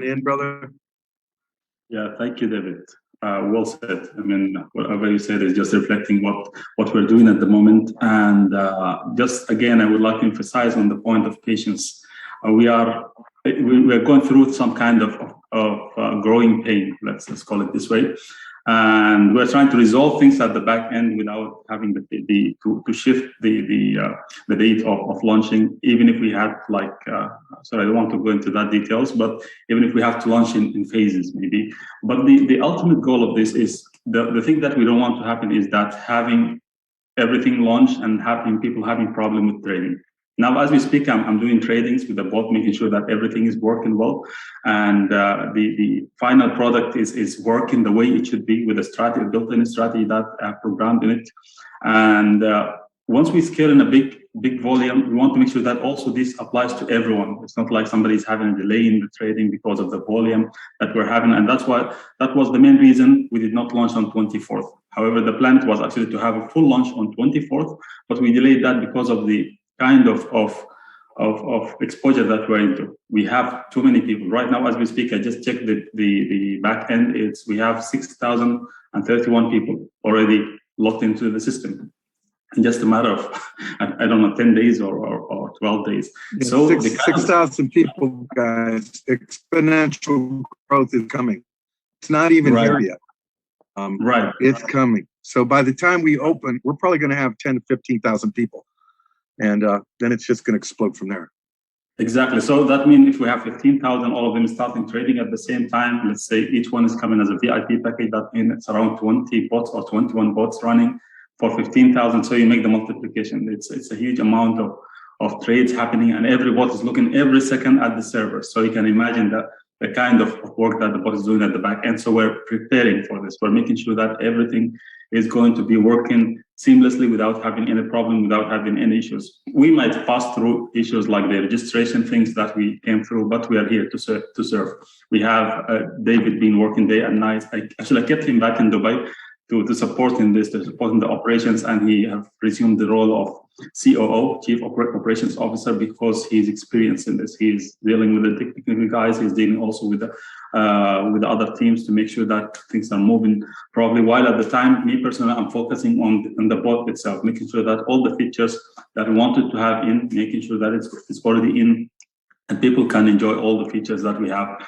in, brother? Yeah, thank you, David. Well said. I mean, whatever you said is just reflecting what we're doing at the moment. And just again, I would like to emphasize on the point of patience. We are going through some kind of growing pain. Let's call it this way. And we're trying to resolve things at the back end without having to shift the date of launching, even if we had sorry, I don't want to go into that details, but even if we have to launch in phases maybe. But the ultimate goal of this is the thing that we don't want to happen is that having everything launched and people having problem with trading. Now, as we speak, I'm doing tradings with the bot, making sure that everything is working well. And the final product is working the way it should be with a strategy, built-in strategy that programmed in it. And once we scale in a big volume, we want to make sure that also this applies to everyone. It's not like somebody's having a delay in the trading because of the volume that we're having. And that was the main reason we did not launch on 24th. However, the plan was actually to have a full launch on 24th, but we delayed that because of the kind of exposure that we're into. We have too many people right now as we speak. I just checked the back end. We have 6,031 people already logged into the system in just a matter of I don't know 10 days or 12 days. Yeah, so 6,000 people, guys. Exponential growth is coming. It's not even here yet. Right, it's coming. So by the time we open, we're probably going to have 10 to 15,000 people. And then it's just going to explode from there. Exactly. So that means if we have 15,000, all of them starting trading at the same time, let's say each one is coming as a VIP package, that means it's around 20 bots or 21 bots running for 15,000. So you make the multiplication. It's a huge amount of trades happening, and every bot is looking every second at the server. So you can imagine that the kind of work that the bot is doing at the back end. So we're preparing for this. We're making sure that everything is going to be working seamlessly without having any problem, without having any issues. We might pass through issues like the registration things that we came through, but we are here to serve. We have David been working day and night. I kept him back in Dubai to support in this, to support in the operations, and he have resumed the role of COO, Chief Operations Officer, because he's experienced in this. He's dealing with the technical guys. He's dealing also with the other teams to make sure that things are moving properly. While at the time, me personally, I'm focusing on the bot itself, making sure that all the features that we wanted to have in, making sure that it's already in, and people can enjoy all the features that we have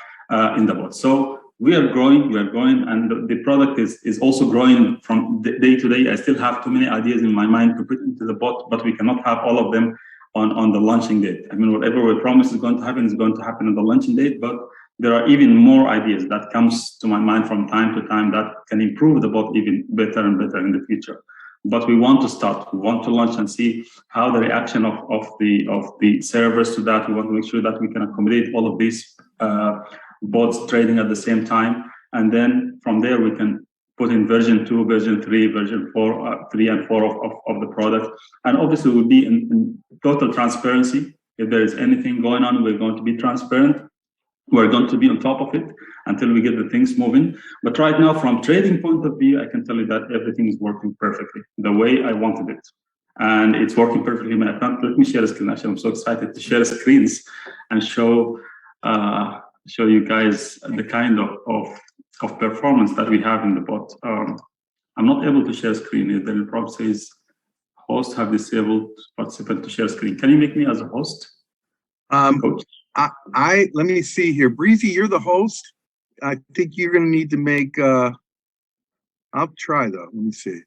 in the bot. So we are growing, and the product is also growing from day to day. I still have too many ideas in my mind to put into the bot, but we cannot have all of them on the launching date. I mean, whatever we promise is going to happen on the launching date, but there are even more ideas that comes to my mind from time to time that can improve the bot even better and better in the future. But we want to launch and see how the reaction of the servers to that. We want to make sure that we can accommodate all of these bots trading at the same time, and then from there we can put in version 2, version 3, version 4, 3 and 4 of the product. And obviously we'll be in total transparency. If there is anything going on, we're going to be transparent. We're going to be on top of it until we get the things moving. But right now, from trading point of view, I can tell you that everything is working perfectly the way I wanted it, and it's working perfectly. Let me share a screen. Actually, I'm so excited to share screens and show you guys the kind of performance that we have in the bot. I'm not able to share screen. The prompt says host have disabled participant to share screen. Can you make me as a host? Coach? Let me see here. Breezy, you're the host. I think you're going to need to make, I'll try though. Let me see.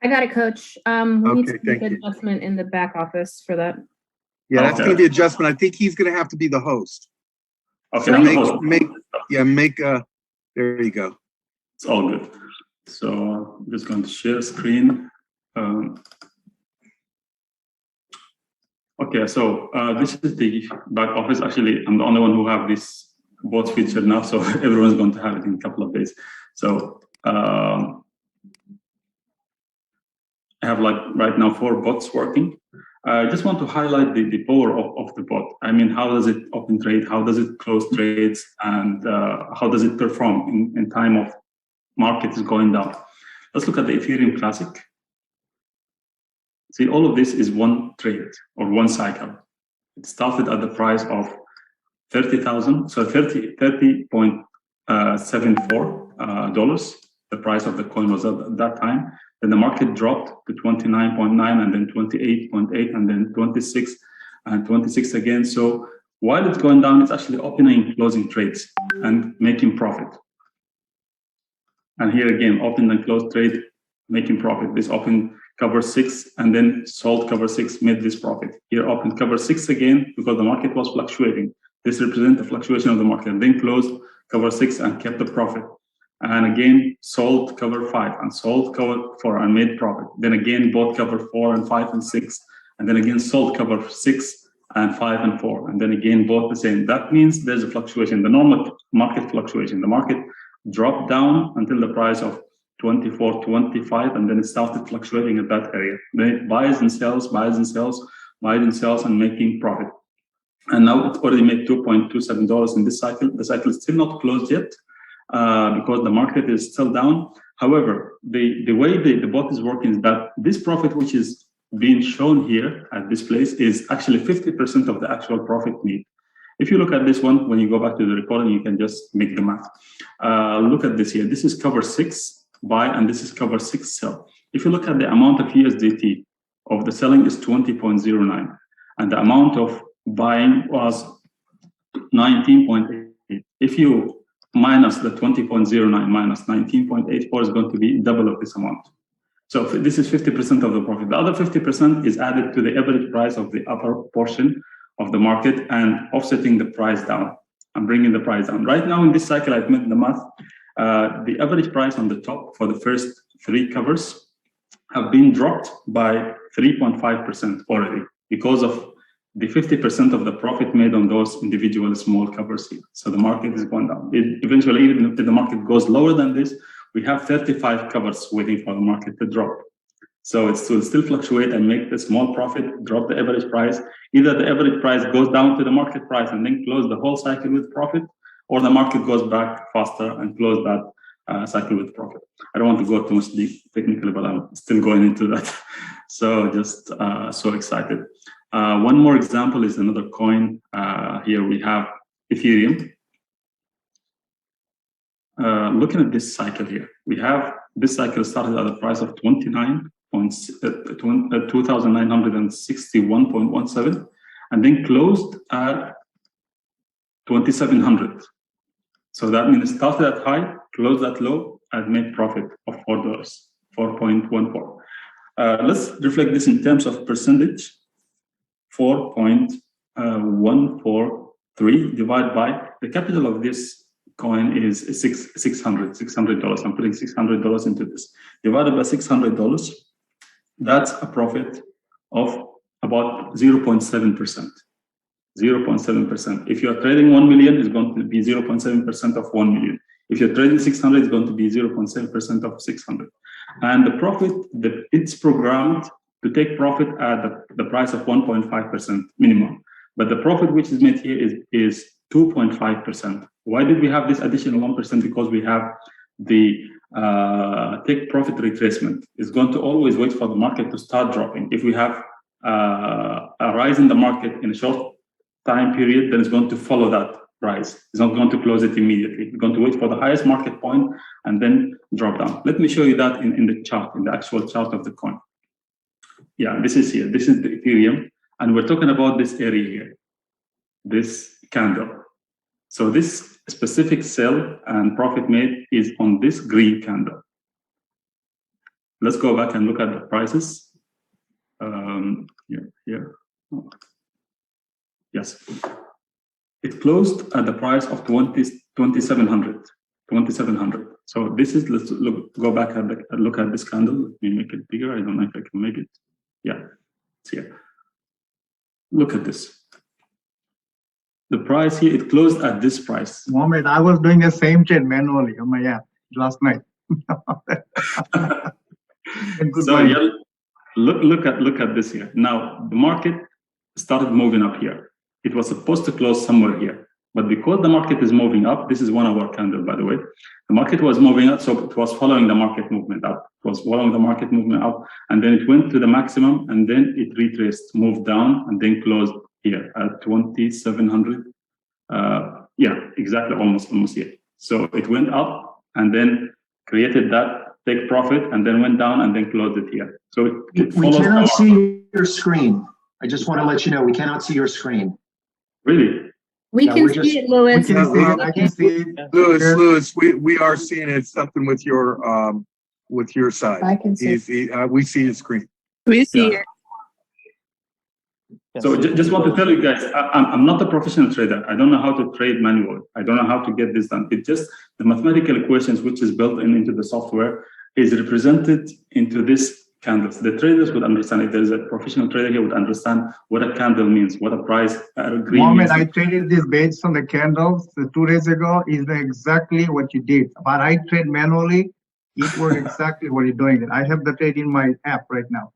I got it, Coach. We need to make an adjustment in the back office for that. Yeah, that's going to be adjustment. I think he's going to have to be the host. Okay, so there you go. It's all good. So I'm just going to share screen. Okay, so this is the back office. Actually, I'm the only one who have this bot feature now, so everyone's going to have it in a couple of days. So I have right now 4 bots working. I just want to highlight the power of the bot. I mean, how does it open trade? How does it close trades? And how does it perform in time of market is going down? Let's look at the Ethereum Classic. See, all of this is one trade or one cycle. It started at the price of $30,000, so $30.74 the price of the coin was at that time. Then the market dropped to 29.9, and then 28.8, and then 26, and 26 again. So while it's going down, it's actually opening and closing trades and making profit. And here again, open and close trade, making profit. This open cover 6, and then sold cover 6, made this profit. Here open cover 6 again, because the market was fluctuating. This represents the fluctuation of the market, and then closed cover 6 and kept the profit. And again, sold cover 5 and sold cover 4 and made profit. Then again, bought cover 4 and 5 and 6, and then again sold cover 6 and 5 and 4, and then again bought the same. That means there's a fluctuation, the normal market fluctuation. The market dropped down until the price of 24, 25, and then it started fluctuating at that area. Then it buys and sells, buys and sells, buys and sells, and making profit. And now it's already made $2.27 in this cycle. The cycle is still not closed yet, because the market is still down. However, the way the bot is working is that this profit, which is being shown here at this place, is actually 50% of the actual profit made. If you look at this one, when you go back to the recording, you can just make the math. Look at this here. This is cover 6 buy, and this is cover 6 sell. If you look at the amount of USDT of the selling is 20.09, and the amount of buying was 19.8. If you minus the 20.09 minus 19.84 is going to be double of this amount. So this is 50% of the profit. The other 50% is added to the average price of the upper portion of the market and offsetting the price down and bringing the price down. Right now in this cycle, I've made the math. The average price on the top for the first 3 covers have been dropped by 3.5% already because of the 50% of the profit made on those individual small covers here. So the market is going down. Eventually, even if the market goes lower than this, we have 35 covers waiting for the market to drop. So it will still fluctuate and make the small profit, drop the average price. Either the average price goes down to the market price and then close the whole cycle with profit, or the market goes back faster and close that cycle with profit. I don't want to go too much deep technically, but I'm still going into that. So just so excited. One more example is another coin. Here we have Ethereum. Looking at this cycle here, we have this cycle started at a price of 2,961.17 and then closed at 2,700. So that means it started at high, closed at low, and made profit of $4, 4.14. Let's reflect this in terms of percentage. 4.143 divided by the capital of this coin is $600. I'm putting $600 into this. Divided by $600, that's a profit of about 0.7%. 0.7%. If you're trading 1 million, it's going to be 0.7% of 1 million. If you're trading 600, it's going to be 0.7% of 600. And the profit, it's programmed to take profit at the price of 1.5% minimum. But the profit which is made here is 2.5%. Why did we have this additional 1%? Because we have the take profit retracement. It's going to always wait for the market to start dropping. If we have a rise in the market in a short time period, then it's going to follow that rise. It's not going to close it immediately. It's going to wait for the highest market point and then drop down. Let me show you that in the chart, in the actual chart of the coin. Yeah, this is here. This is the Ethereum. And we're talking about this area here, this candle. So this specific sell and profit made is on this green candle. Let's go back and look at the prices. Here. Yes. It closed at the price of 2,700. So this is, let's go back and look at this candle. Let me make it bigger. I don't know if I can make it. Yeah, it's here. Look at this. The price here, it closed at this price. Mohammed, I was doing the same chain manually on my app last night. So yeah, look at this here. Now the market started moving up here. It was supposed to close somewhere here, but because the market is moving up, this is 1 hour candle, by the way. The market was moving up, so it was following the market movement up. It was following the market movement up, and then it went to the maximum, and then it retraced, moved down, and then closed here at 2,700. Yeah, exactly, almost here. So it went up and then created that take profit and then went down and then closed it here. So it We follows cannot see your screen. I just want to let you know we cannot see your screen. Really? We Yeah, can we're see just- it, Louis. We can see it. I can see it. Louis, we are seeing it. Something with your side. I can see. We see his screen. We see Yeah. it. So just want to tell you guys, I'm not a professional trader. I don't know how to trade manually. I don't know how to get this done. It's just the mathematical equations which is built into the software is represented into this candles. The traders would understand it. There's a professional trader here would understand what a candle means, what a price green Mohammed, means. I traded this based on the candles 2 days ago. Is exactly what you did. But I trade manually. It was exactly what you're doing. I have the trade in my app right now.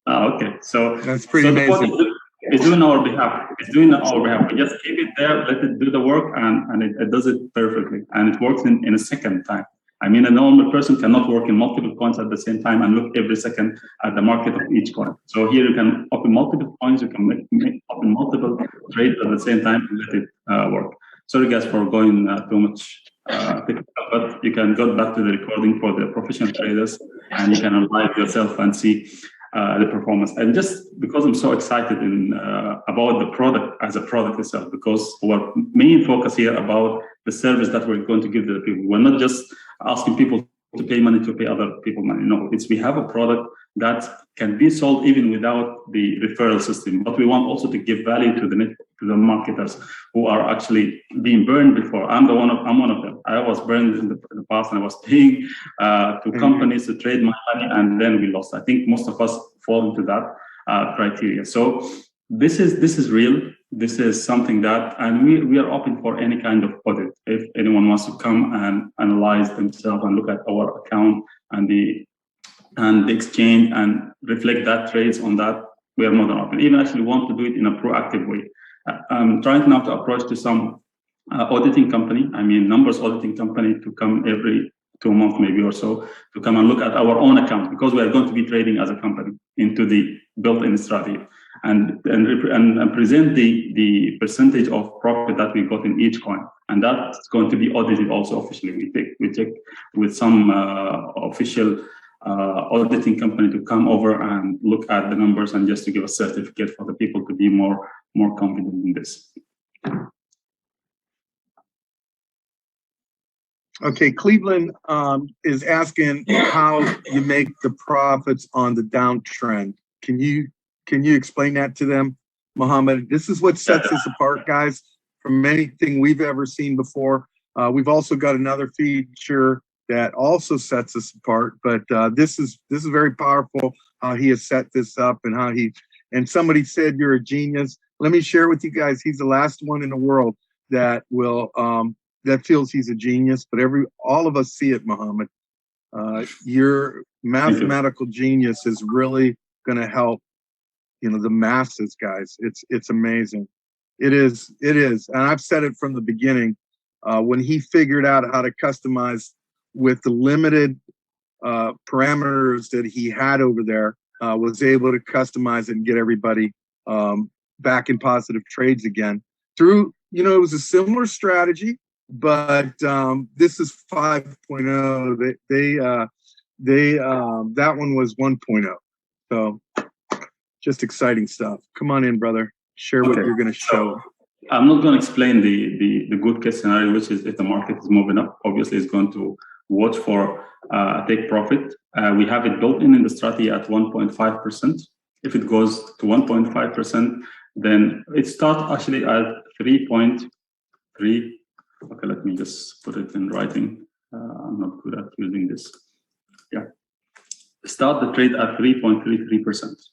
Okay, so That's pretty amazing. It's doing our behalf. It's doing our behalf. We just keep it there, let it do the work, and it does it perfectly. And it works in a second time. I mean, a normal person cannot work in multiple coins at the same time and look every second at the market of each coin. So here you can open multiple coins, you can open multiple trades at the same time and let it work. Sorry guys for going too much, but you can go back to the recording for the professional traders and you can analyze yourself and see the performance. And just because I'm so excited about the product as a product itself, because our main focus here about the service that we're going to give to the people. We're not just asking people to pay money to pay other people money. No, we have a product that can be sold even without the referral system. But we want also to give value to the marketers who are actually being burned before. I'm one of them. I was burned in the past, and I was paying to companies to trade my money, and then we lost. I think most of us fall into that criteria. So this is real. This is something that, and we are open for any kind of audit. If anyone wants to come and analyze themselves and look at our account and the exchange and reflect that trades on that, we are more than open. Even actually want to do it in a proactive way. I'm trying now to approach to some auditing company, numbers auditing company, to come every 2 months maybe or so, to come and look at our own account, because we are going to be trading as a company into the built-in strategy and present the percentage of profit that we got in each coin. And that's going to be audited also officially. We check with some official auditing company to come over and look at the numbers and just to give a certificate for the people to be more confident in this. Okay, Cleveland is asking how you make the profits on the downtrend. Can you explain that to them, Mohammed? This is what sets us apart, guys, from anything we've ever seen before. We've also got another feature that also sets us apart, but this is very powerful how he has set this up and somebody said you're a genius. Let me share with you guys, he's the last one in the world that will that feels he's a genius, but all of us see it, Mohammed. Your mathematical genius is really going to help, the masses, guys. It's amazing. It is, and I've said it from the beginning. When he figured out how to customize with the limited parameters that he had over there, was able to customize it and get everybody back in positive trades again. Through, it was a similar strategy, but this is 5.0. That one was 1.0. So just exciting stuff. Come on in, brother. Share what you're going to show. I'm not going to explain the good case scenario, which is if the market is moving up, obviously it's going to watch for take profit. We have it built in the strategy at 1.5%. If it goes to 1.5%, then it starts actually at 3.3. Okay, let me just put it in writing. I'm not good at using this. Yeah. Start the trade at 3.33%.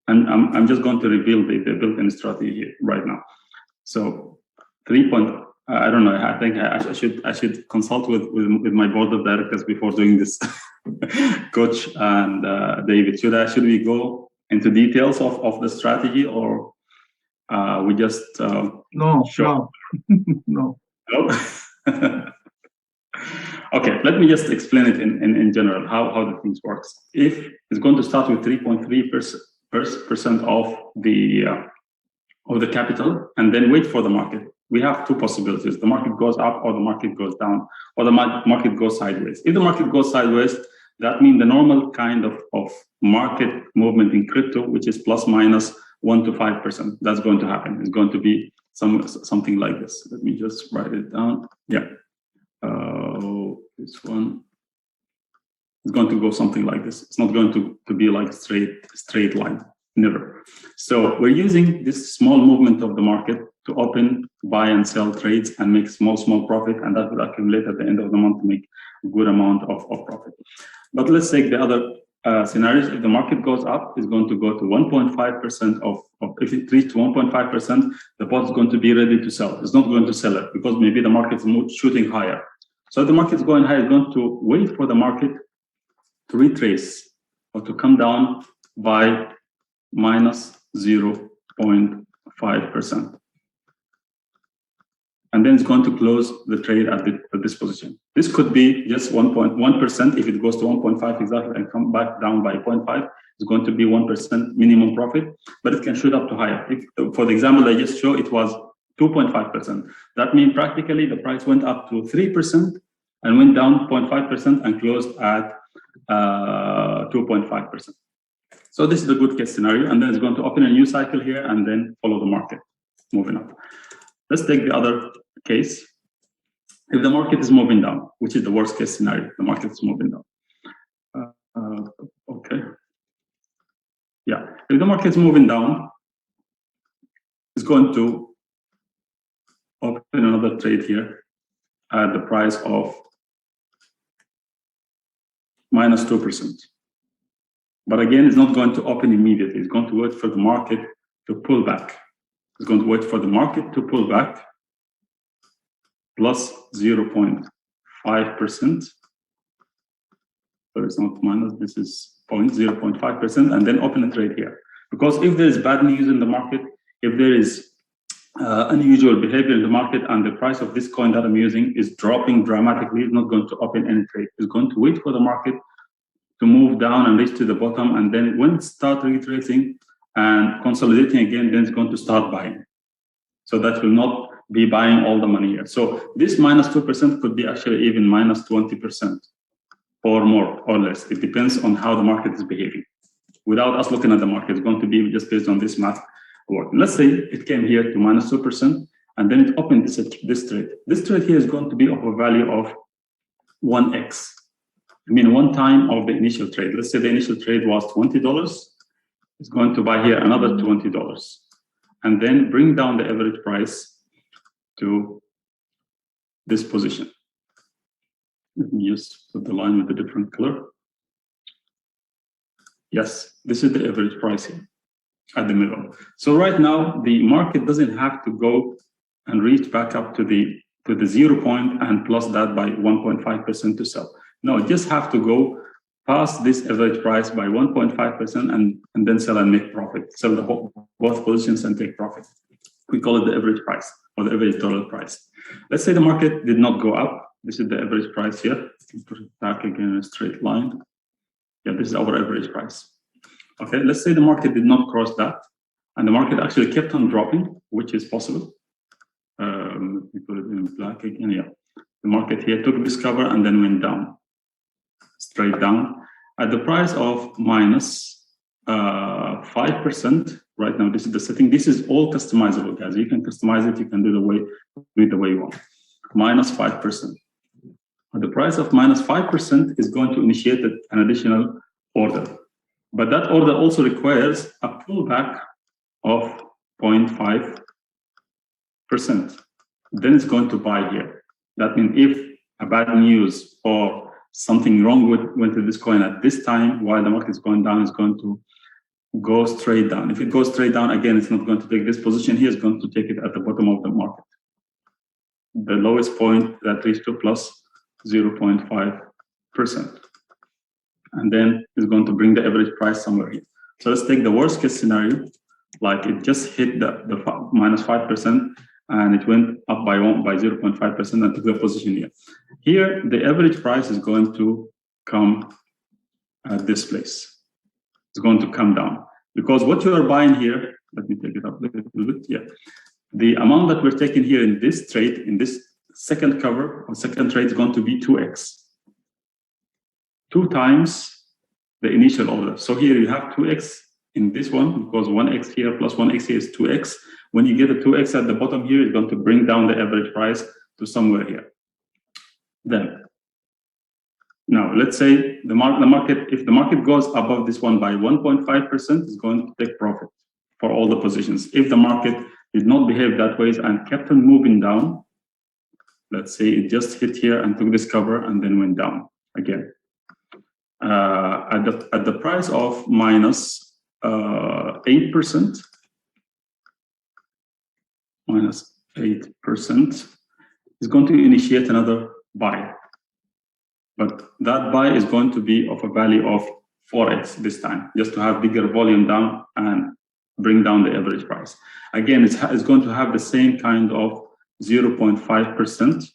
And I'm just going to reveal the built-in strategy here right now. So I don't know. I think I should consult with my board of directors before doing this. Coach and David, should we go into details of the strategy, or we just No. No. Okay, let me just explain it in general how the things works. If it's going to start with 3.3% of the capital, and then wait for the market. we have two possibilities. The market goes up or the market goes down, or the market goes sideways. If the market goes sideways, that means the normal kind of market movement in crypto, which is plus minus 1 to 5%. That's going to happen. It's going to be something like this. Let me just write it down. Yeah. This one is going to go something like this. It's not going to be like a straight line. Never. So we're using this small movement of the market to open, buy and sell trades and make small profit, and that will accumulate at the end of the month to make a good amount of profit. But let's take the other scenarios. If the market goes up, it's going to go to 1.5% if it reaches 1.5%, the bot is going to be ready to sell. It's not going to sell it because maybe the market is shooting higher. So if the market is going higher, it's going to wait for the market to retrace or to come down by minus 0.5%. And then it's going to close the trade at this position. This could be just 1.1%. If it goes to 1.5 exactly and come back down by 0.5, it's going to be 1% minimum profit, but it can shoot up to higher. If, for the example I just showed, it was 2.5%. That means practically the price went up to 3% and went down 0.5% and closed at 2.5%. So this is a good case scenario, and then it's going to open a new cycle here and then follow the market moving up. Let's take the other case. If the market is moving down, which is the worst case scenario, the market is moving down. Okay. Yeah, if the market is moving down, it's going to open another trade here at the price of minus 2%. But again, it's not going to open immediately. It's going to wait for the market to pull back. It's going to wait for the market to pull back plus 0.5%. So it's not minus, this is 0.5%, and then open a trade here. Because if there is bad news in the market, if there is unusual behavior in the market and the price of this coin that I'm using is dropping dramatically, it's not going to open any trade. It's going to wait for the market to move down and reach to the bottom, and then when it starts retracing and consolidating again, then it's going to start buying. So that will not be buying all the money here. So this minus 2% could be actually even minus 20% or more or less. It depends on how the market is behaving. Without us looking at the market, it's going to be just based on this math work. Let's say it came here to minus 2% and then it opened this trade. This trade here is going to be of a value of 1x. I mean, 1 time of the initial trade. Let's say the initial trade was $20. It's going to buy here another $20 and then bring down the average price to this position. Let me just put the line with a different color. Yes, this is the average price here at the middle. So right now, the market doesn't have to go and reach back up to the 0 point and plus that by 1.5% to sell. No, it just have to go past this average price by 1.5% and then sell and make profit. Sell both positions and take profit. We call it the average price or the average dollar price. Let's say the market did not go up. This is the average price here. Put it back again in a straight line. Yeah, this is our average price. Okay, let's say the market did not cross that and the market actually kept on dropping, which is possible. Let me put it in black again. Yeah, the market here took this cover and then went down. Straight down at the price of minus 5%. Right now, this is the setting. This is all customizable, guys. You can customize it. You can do the way you want. Minus 5%. At the price of minus 5% is going to initiate an additional order, but that order also requires a pullback of 0.5%. Then it's going to buy here. That means if a bad news or something wrong went to this coin at this time while the market is going down, it's going to go straight down. If it goes straight down again, it's not going to take this position here, it's going to take it at the bottom of the market. The lowest point that reached to plus 0.5%. And then it's going to bring the average price somewhere here. So let's take the worst case scenario, like it just hit the minus 5% and it went up by 0.5% and took the position here. Here, the average price is going to come at this place. It's going to come down because what you are buying here, let me take it up a little bit, yeah. the amount that we're taking here in this trade, in this second cover or second trade, is going to be 2x. 2 times the initial order. So here you have 2x in this one, because 1x here plus 1x here is 2x. When you get a 2x at the bottom here, it's going to bring down the average price to somewhere here. Then, now let's say the market, if the market goes above this one by 1.5%, it's going to take profit for all the positions. If the market did not behave that way and kept on moving down, let's say it just hit here and took this cover and then went down again. At the price of minus 8%, minus 8%, is going to initiate another buy. But that buy is going to be of a value of 4x this time, just to have bigger volume down and bring down the average price. Again, it's going to have the same kind of 0.5%,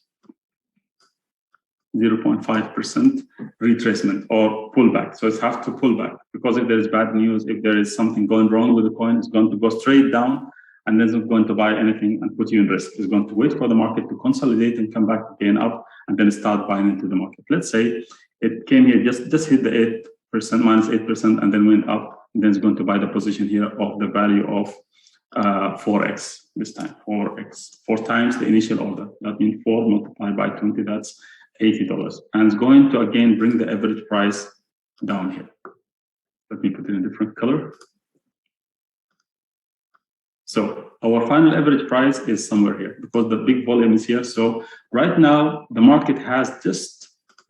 0.5% retracement or pullback. So it's have to pull back, because if there is bad news, if there is something going wrong with the coin, it's going to go straight down and then it's not going to buy anything and put you in risk. It's going to wait for the market to consolidate and come back again up and then start buying into the market. Let's say it came here, just hit the 8%, minus 8%, and then went up, and then it's going to buy the position here of the value of 4x this time, 4x, 4 times the initial order. That means 4 multiplied by 20, that's $80. And it's going to again bring the average price down here. Let me put it in a different color. So our final average price is somewhere here, because the big volume is here. So right now the market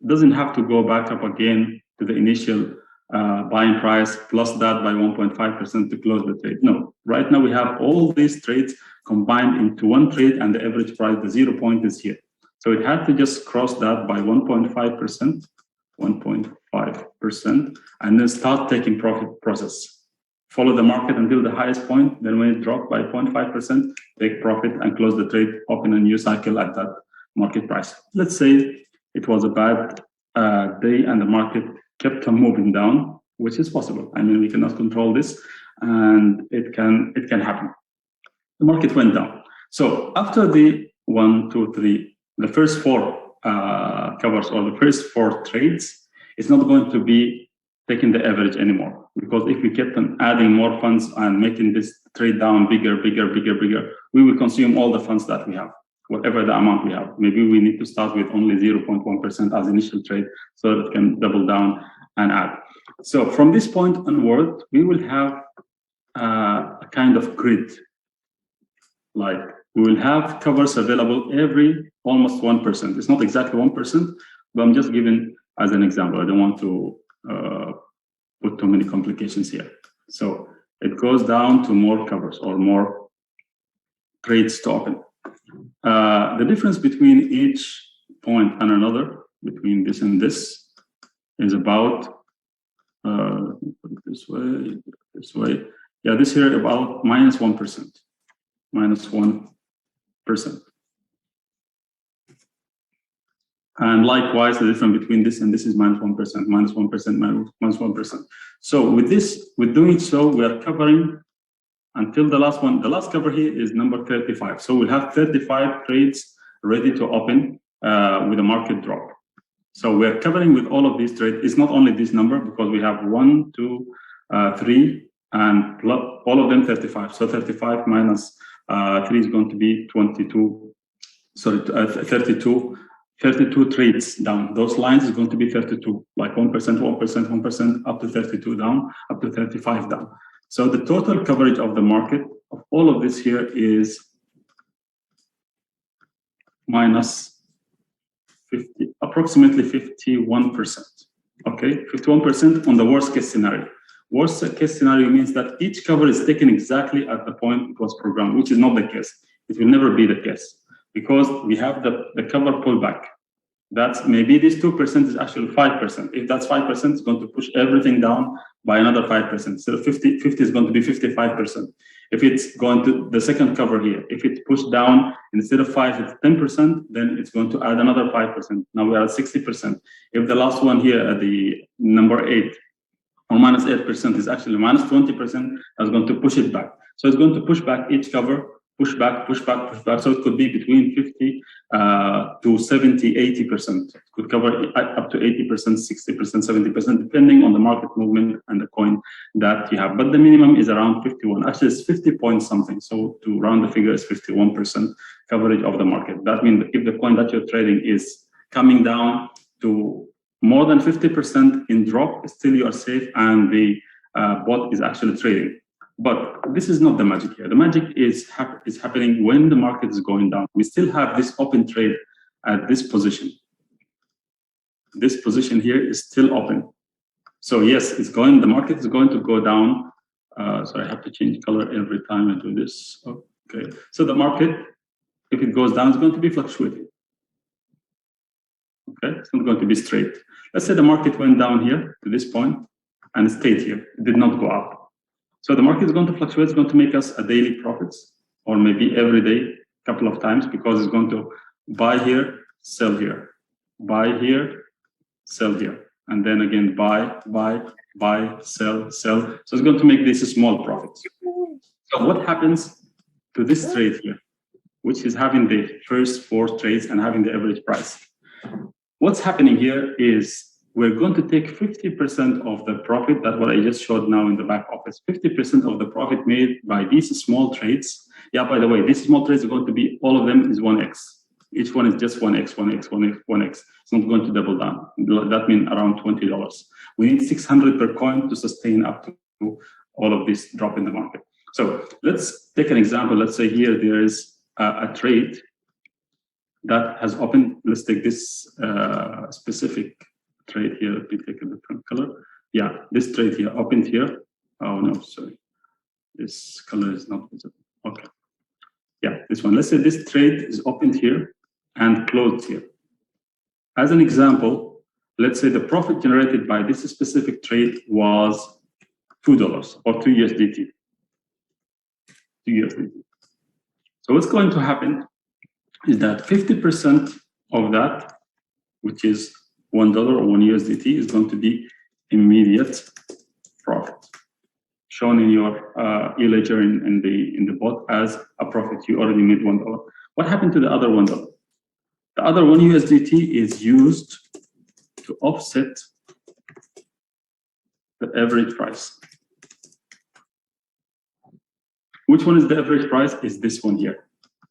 doesn't have to go back up again to the initial buying price plus that by 1.5% to close the trade. No, right now we have all these trades combined into one trade, and the average price, the 0 point, is here. So it had to just cross that by 1.5%, 1.5%, and then start taking profit process. Follow the market until the highest point, then when it dropped by 0.5%, take profit and close the trade, open a new cycle at that market price. Let's say it was a bad day and the market kept on moving down, which is possible. I mean, we cannot control this, and it can happen. The market went down. So after the 1, 2, 3, the first 4 covers or the first 4 trades, it's not going to be taking the average anymore, because if we kept on adding more funds and making this trade down bigger, we will consume all the funds that we have, whatever the amount we have. Maybe we need to start with only 0.1% as initial trade so that it can double down and add. So from this point onward, we will have a kind of grid. Like we will have covers available every almost 1%. It's not exactly 1%, but I'm just giving as an example. I don't want to put too many complications here. So it goes down to more covers or more trades to open. The difference between each point and another, between this and this, is about put it this way. Yeah, this here about minus 1%. Minus 1%. And likewise, the difference between this and this is minus 1%, minus 1%, minus 1%. So with this, with doing so, we are covering until the last one. The last cover here is number 35. So we'll have 35 trades ready to open with a market drop. So we're covering with all of these trades. It's not only this number, because we have 1, 2, 3, and all of them 35. So 35 minus 3 is going to be 22. Sorry, 32. 32 trades down. Those lines is going to be 32, like 1%, 1%, 1%, up to 32 down, up to 35 down. So the total coverage of the market of all of this here is minus 50, approximately 51%. Okay, 51% on the worst case scenario. Worst case scenario means that each cover is taken exactly at the point it was programmed, which is not the case. It will never be the case, because we have the cover pullback. That's maybe this 2% is actually 5%. If that's 5%, it's going to push everything down by another 5%. So 50 is going to be 55%. If it's going to the second cover here, if it pushed down instead of 5, it's 10%, then it's going to add another 5%. Now we are at 60%. If the last one here at the number 8 or minus 8% is actually minus 20%, that's going to push it back. So it's going to push back each cover push back. So it could be between 50 to 70, 80%. It could cover up to 80%, 60%, 70%, depending on the market movement and the coin that you have. But the minimum is around 51. Actually, it's 50 point something. So to round the figure, is 51% coverage of the market. That means if the coin that you're trading is coming down to more than 50% in drop, still you are safe, and the bot is actually trading. But this is not the magic here. The magic is happening when the market is going down. We still have this open trade at this position. This position here is still open. So yes, it's going. The market is going to go down. So I have to change color every time I do this. Okay. So the market, if it goes down, it's going to be fluctuating. Okay, it's not going to be straight. Let's say the market went down here to this point and stayed here. It did not go up. So the market is going to fluctuate. It's going to make us a daily profits, or maybe every day, a couple of times, because it's going to buy here, sell here, buy here, sell here, and then again buy, sell. So it's going to make this a small profits. So what happens to this trade here, which is having the first 4 trades and having the average price? What's happening here is we're going to take 50% of the profit, that what I just showed now in the back office, 50% of the profit made by these small trades. Yeah, by the way, these small trades are going to be, all of them is 1x. Each one is just 1x, 1x, 1x, 1x. It's not going to double down. That means around $20. We need 600 per coin to sustain up to all of this drop in the market. So let's take an example. Let's say here there is a trade that has opened. Let's take this specific trade here. Let me take a different color. Yeah, this trade here opened here. Oh no, sorry. This color is not visible. Okay. Yeah, this one. Let's say this trade is opened here and closed here. As an example, let's say the profit generated by this specific trade was $2 or 2 USDT. 2 USDT. So what's going to happen is that 50% of that, which is $1 or 1 USDT, is going to be immediate profit, shown in your e-ledger in the bot as a profit. You already made $1. What happened to the other $1? The other 1 USDT is used to offset the average price. Which one is the average price? Is this one here,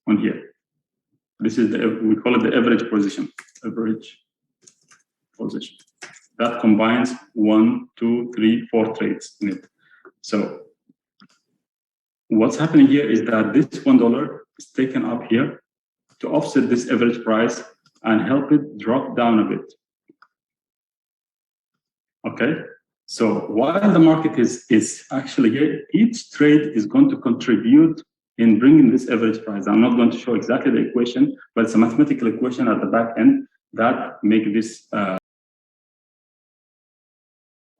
on here. This is we call it the average position. Average position. That combines 1, 2, 3, 4 trades in it. So what's happening here is that this $1 is taken up here to offset this average price and help it drop down a bit. Okay, so while the market is actually here, each trade is going to contribute in bringing this average price. I'm not going to show exactly the equation, but it's a mathematical equation at the back end that make this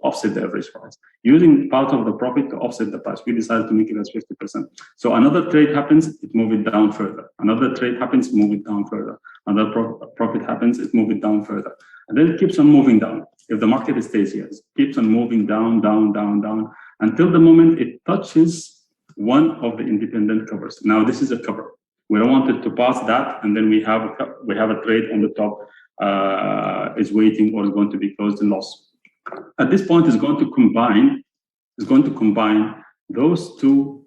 offset the average price. Using part of the profit to offset the price, we decided to make it as 50%. So another trade happens, it move it down further. Another trade happens, move it down further. Another profit happens, it move it down further. And then it keeps on moving down. If the market stays here, it keeps on moving down, down, down, down, until the moment it touches one of the independent covers. Now this is a cover. We don't want it to pass that, and then we have a trade on the top is waiting or is going to be closed in loss. At this point, it's going to combine those two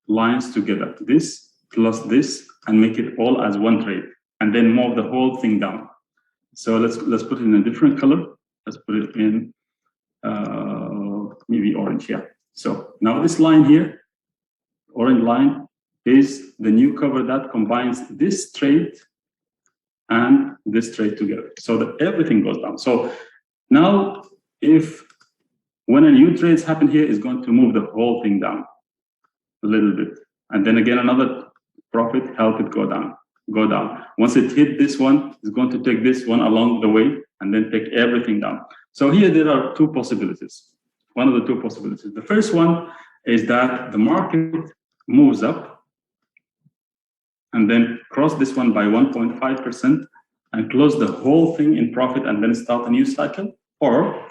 lines together, this plus this, and make it all as one trade, and then move the whole thing down. So let's put it in a different color. Let's put it in maybe orange here. So now this line here, orange line, is the new cover that combines this trade and this trade together, so that everything goes down. So now, when a new trades happen here, is going to move the whole thing down a little bit, and then again another profit help it go down. Once it hit this one, it's going to take this one along the way and then take everything down. So here there are two possibilities. One of the two possibilities. The first one is that the market moves up and then cross this one by 1.5% and close the whole thing in profit and then start a new cycle. Or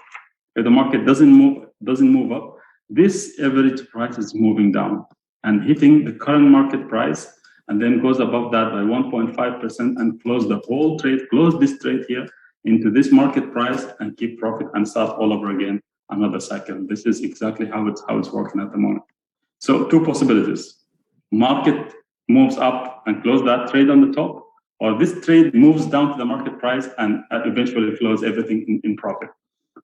if the market doesn't move up, this average price is moving down. and hitting the current market price, and then goes above that by 1.5% and close the whole trade, close this trade here into this market price and keep profit and start all over again, another cycle. This is exactly how it's working at the moment. So two possibilities. Market moves up and close that trade on the top, or this trade moves down to the market price and eventually close everything in profit.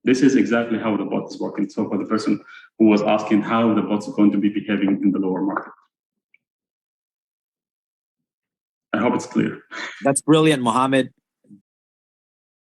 This is exactly how the bot is working. So for the person who was asking how the bot's going to be behaving in the lower market. I hope it's clear. That's brilliant, Mohammed.